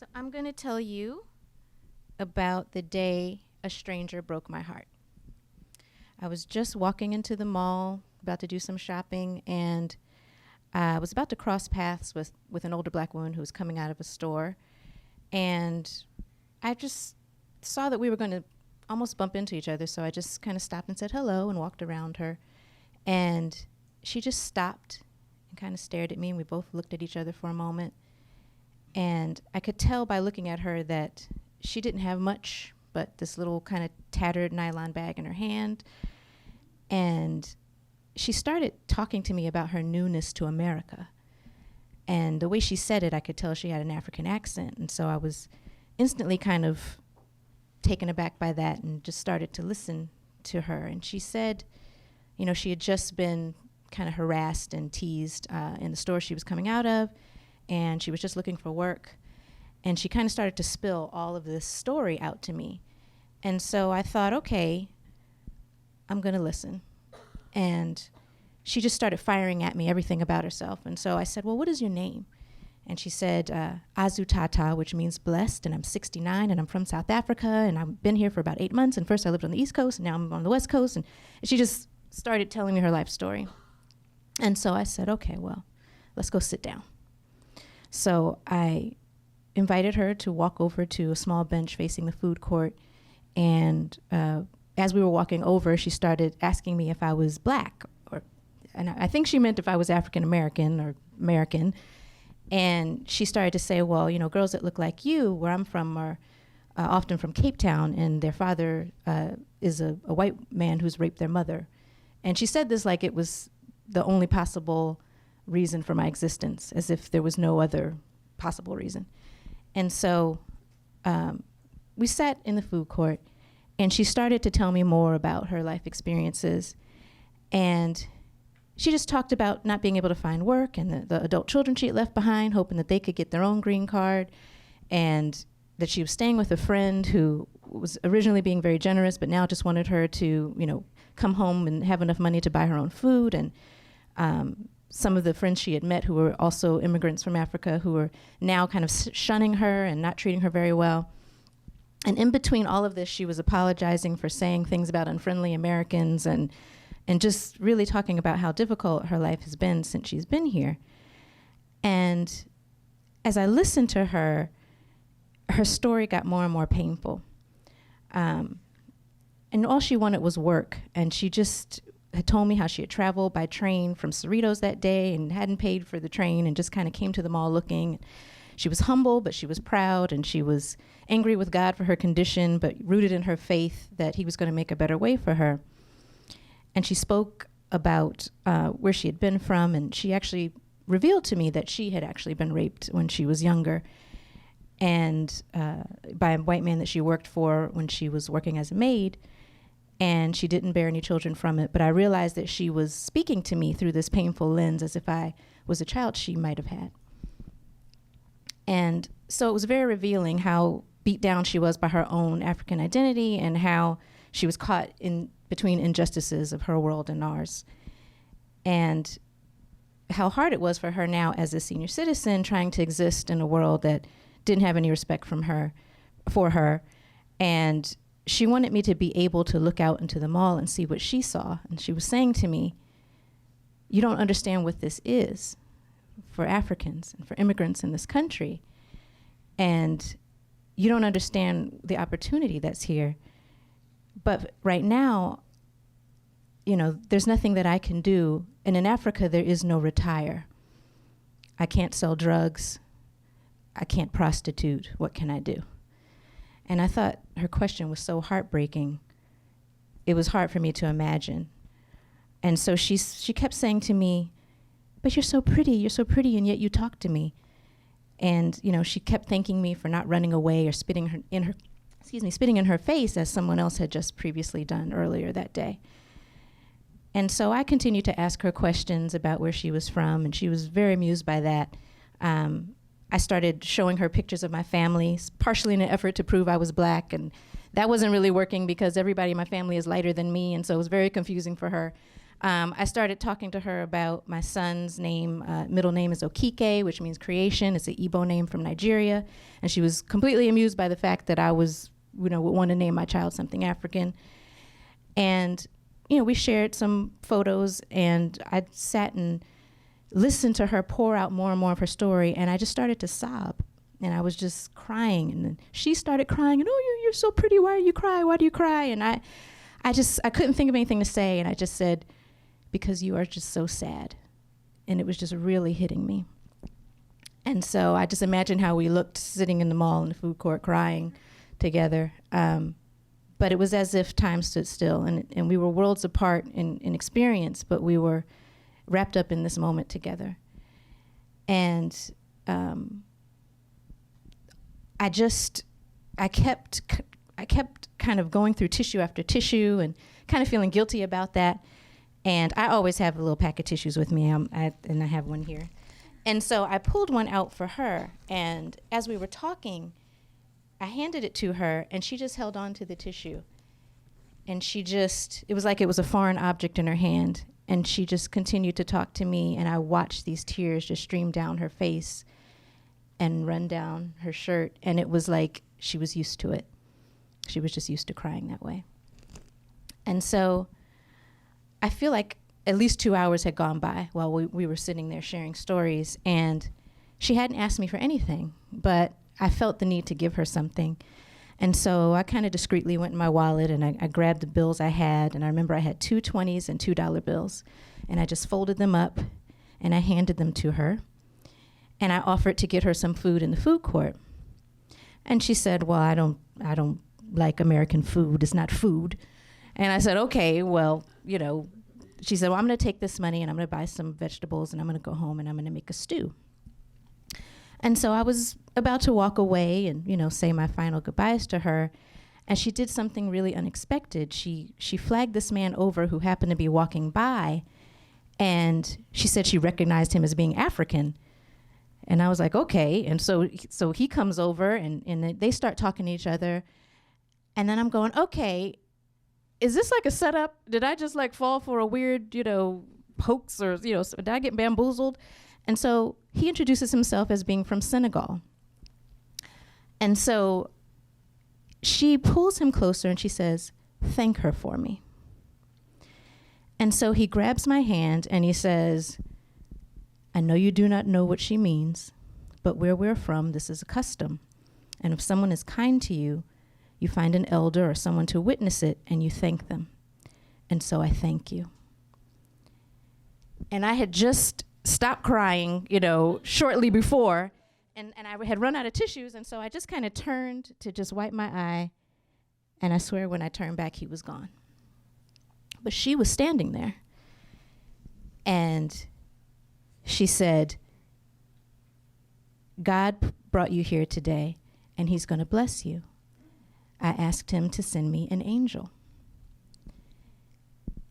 So I'm going to tell you about the day a stranger broke my heart. I was just walking into the mall, about to do some shopping, and I was about to cross paths with an older black woman who was coming out of a store. And I just saw that we were going to almost bump into each other, so I just kind of stopped and said hello and walked around her. And she just stopped and kind of stared at me, and we both looked at each other for a moment. And I could tell by looking at her that she didn't have much but this little kind of tattered nylon bag in her hand. And she started talking to me about her newness to America. And the way she said it, I could tell she had an African accent. And so I was instantly kind of taken aback by that and just started to listen to her. And she said, you know, she had just been kind of harassed and teased in the store she was coming out of, and she was just looking for work. And she kind of started to spill all of this story out to me. And so I thought, okay, I'm going to listen. And she just started firing at me everything about herself. And so I said, well, what is your name? And she said, Azutata, which means blessed, and I'm 69, and I'm from South Africa, and I've been here for about 8 months, and first I lived on the East Coast, and now I'm on the West Coast. And she just started telling me her life story. And so I said, okay, well, let's go sit down. So I invited her to walk over to a small bench facing the food court. And as we were walking over, she started asking me if I was black. And I think she meant if I was African American or American. And she started to say, well, you know, girls that look like you, where I'm from, are often from Cape Town, and their father is a white man who's raped their mother. And she said this like it was the only possible reason for my existence, as if there was no other possible reason. And so we sat in the food court, and she started to tell me more about her life experiences. And she just talked about not being able to find work and the adult children she had left behind, hoping that they could get their own green card, and that she was staying with a friend who was originally being very generous, but now just wanted her to, you know, come home and have enough money to buy her own food. And some of the friends she had met who were also immigrants from Africa who were now kind of shunning her and not treating her very well. And in between all of this, she was apologizing for saying things about unfriendly Americans and just really talking about how difficult her life has been since she's been here. And as I listened to her, her story got more and more painful. And all she wanted was work. And she just had told me how she had traveled by train from Cerritos that day and hadn't paid for the train and just kind of came to the mall looking. She was humble, but she was proud, and she was angry with God for her condition, but rooted in her faith that he was going to make a better way for her. And she spoke about where she had been from, and she actually revealed to me that she had actually been raped when she was younger, and by a white man that she worked for when she was working as a maid, and she didn't bear any children from it. But I realized that she was speaking to me through this painful lens as if I was a child she might have had. And so it was very revealing how beat down she was by her own African identity and how she was caught in between injustices of her world and ours. And how hard it was for her now as a senior citizen trying to exist in a world that didn't have any respect for her. And she wanted me to be able to look out into the mall and see what she saw. And she was saying to me, you don't understand what this is for Africans and for immigrants in this country. And you don't understand the opportunity that's here. But right now, you know, there's nothing that I can do. And in Africa, there is no retire. I can't sell drugs. I can't prostitute. What can I do? And I thought her question was so heartbreaking. It was hard for me to imagine. And so she kept saying to me, but you're so pretty, and yet you talk to me. And, you know, she kept thanking me for not running away or spitting in her face as someone else had just previously done earlier that day. And so I continued to ask her questions about where she was from, and she was very amused by that. I started showing her pictures of my family, partially in an effort to prove I was black, and that wasn't really working because everybody in my family is lighter than me, and so it was very confusing for her. I started talking to her about my son's name. Middle name is Okike, which means creation. It's an Igbo name from Nigeria. And she was completely amused by the fact that I was, would want to name my child something African. And, we shared some photos, and I sat and listened to her pour out more and more of her story, and I just started to sob. And I was just crying, and then she started crying, and you're so pretty, why do you cry? Why do you cry? And I couldn't think of anything to say, and I just said, because you are just so sad. And it was just really hitting me. And so I just imagined how we looked sitting in the mall in the food court crying together. But it was as if time stood still, and we were worlds apart in experience, but we were wrapped up in this moment together. And I kept kind of going through tissue after tissue and kind of feeling guilty about that. And I always have a little pack of tissues with me, and I have one here. And so I pulled one out for her, and as we were talking, I handed it to her, and she just held on to the tissue. And it was like it was a foreign object in her hand, and she just continued to talk to me, and I watched these tears just stream down her face and run down her shirt, and it was like she was used to it. She was just used to crying that way. And so I feel like at least 2 hours had gone by while we were sitting there sharing stories, and she hadn't asked me for anything, but I felt the need to give her something. And so I kind of discreetly went in my wallet, and I grabbed the bills I had, and I remember I had 2 20s and $2 bills, and I just folded them up, and I handed them to her, and I offered to get her some food in the food court. And she said, well, I don't like American food. It's not food. And I said, okay, well, she said, well, I'm going to take this money, and I'm going to buy some vegetables, and I'm going to go home, and I'm going to make a stew. And so I was about to walk away and, say my final goodbyes to her, and she did something really unexpected. She flagged this man over who happened to be walking by, and she said she recognized him as being African. And I was like, okay. And so he comes over, and they start talking to each other. And then I'm going, okay, is this like a setup? Did I just fall for a weird, hoax, or, did I get bamboozled? And so he introduces himself as being from Senegal. And so she pulls him closer, and she says, thank her for me. And so he grabs my hand, and he says, I know you do not know what she means, but where we're from, this is a custom. And if someone is kind to you, you find an elder or someone to witness it, and you thank them. And so I thank you. And I had just stopped crying, shortly before, and I had run out of tissues, and so I just kind of turned to just wipe my eye, and I swear when I turned back, he was gone. But she was standing there, and she said, God brought you here today, and he's going to bless you. I asked him to send me an angel.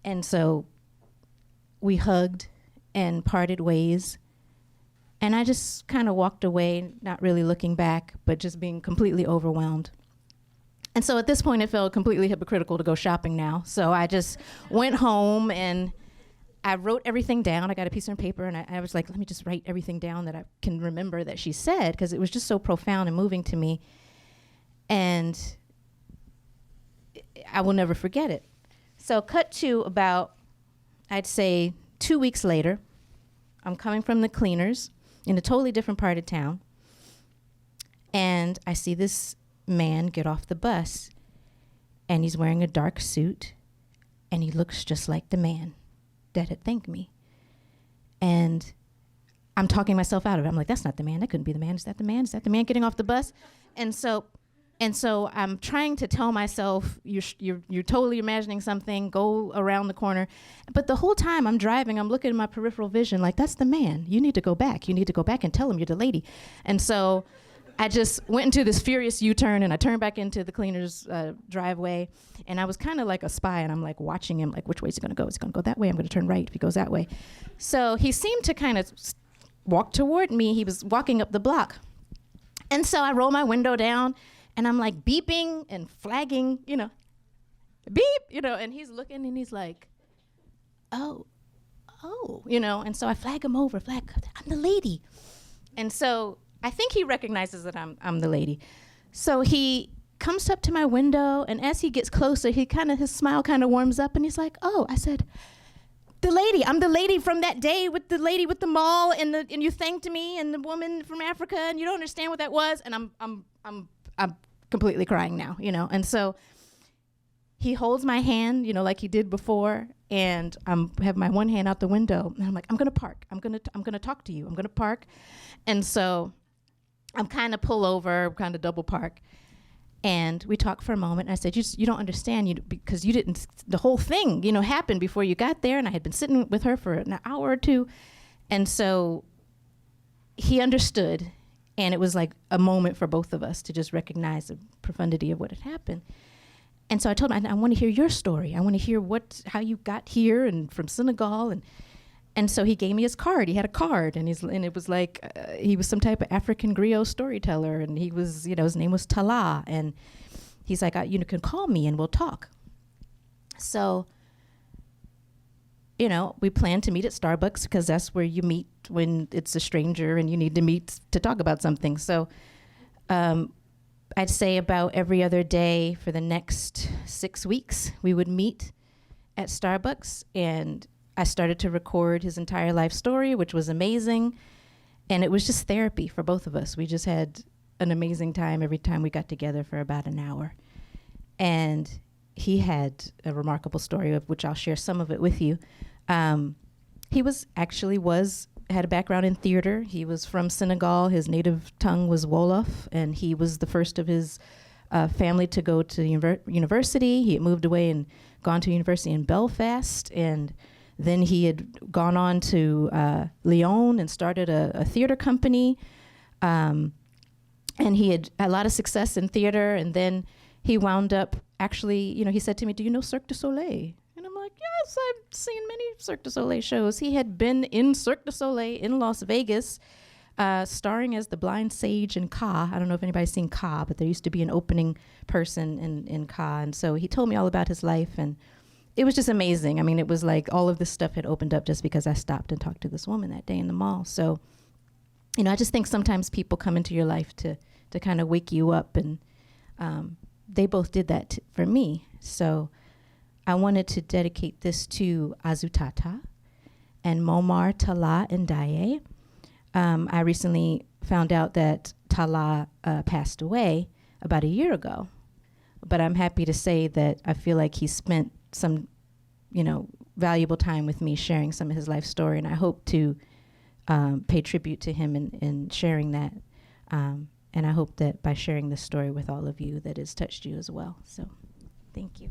And so we hugged and parted ways. And I just kind of walked away, not really looking back, but just being completely overwhelmed. And so at this point, it felt completely hypocritical to go shopping now. So I just went home, and I wrote everything down. I got a piece of paper, and I was like, let me just write everything down that I can remember that she said, because it was just so profound and moving to me. And I will never forget it. So cut to about, I'd say, 2 weeks later. I'm coming from the cleaners in a totally different part of town, and I see this man get off the bus, and he's wearing a dark suit, and he looks just like the man that had thanked me. And I'm talking myself out of it. I'm like, that's not the man. That couldn't be the man. Is that the man? Is that the man getting off the bus? And so I'm trying to tell myself, you're totally imagining something, go around the corner. But the whole time I'm driving, I'm looking at my peripheral vision like, that's the man. You need to go back. You need to go back and tell him you're the lady. And so I just went into this furious U-turn, and I turned back into the cleaner's driveway. And I was kind of like a spy, and I'm like watching him, like, which way is he going to go? Is he going to go that way? I'm going to turn right if he goes that way. So he seemed to kind of walk toward me. He was walking up the block. And so I roll my window down, and I'm like beeping and flagging, beep, and he's looking, and he's like, oh, and so I flag him over, I'm the lady. And so I think he recognizes that I'm the lady. So he comes up to my window, and as he gets closer, his smile kind of warms up, and he's like, oh, I said, I'm the lady from that day with the lady with the mall, and you thanked me, and the woman from Africa, and you don't understand what that was, and I'm completely crying now, And so he holds my hand, like he did before, and have my one hand out the window, and I'm like, I'm gonna park. I'm gonna talk to you. I'm gonna park, and so I'm kind of pull over, kind of double park. And we talked for a moment, and I said, you don't understand, because you didn't, the whole thing, happened before you got there, and I had been sitting with her for an hour or two. And so he understood, and it was like a moment for both of us to just recognize the profundity of what had happened. And so I told him, I want to hear your story. I want to hear how you got here and from Senegal. And so he gave me his card. He had a card, and it was like he was some type of African griot storyteller, and he was, his name was Tala, and he's like, you can call me and we'll talk. So, we planned to meet at Starbucks, because that's where you meet when it's a stranger and you need to meet to talk about something. So I'd say about every other day for the next 6 weeks, we would meet at Starbucks, and I started to record his entire life story, which was amazing. And it was just therapy for both of us. We just had an amazing time every time we got together for about an hour. And he had a remarkable story, of which I'll share some of it with you. He had a background in theater. He was from Senegal. His native tongue was Wolof, and he was the first of his family to go to university. He had moved away and gone to university in Belfast, and then he had gone on to Lyon and started a theater company. And he had a lot of success in theater. And then he wound up he said to me, do you know Cirque du Soleil? And I'm like, yes, I've seen many Cirque du Soleil shows. He had been in Cirque du Soleil in Las Vegas, starring as the blind sage in Ka. I don't know if anybody's seen Ka, but there used to be an opening person in Ka. And so he told me all about his life, and it was just amazing. I mean, it was like all of this stuff had opened up just because I stopped and talked to this woman that day in the mall. So, I just think sometimes people come into your life to kind of wake you up, and they both did that for me. So I wanted to dedicate this to Azutata and Momar Tala Ndaye. I recently found out that Tala passed away about a year ago, but I'm happy to say that I feel like he spent some, valuable time with me sharing some of his life story, and I hope to pay tribute to him in sharing that. And I hope that by sharing this story with all of you, that it's touched you as well. So, thank you.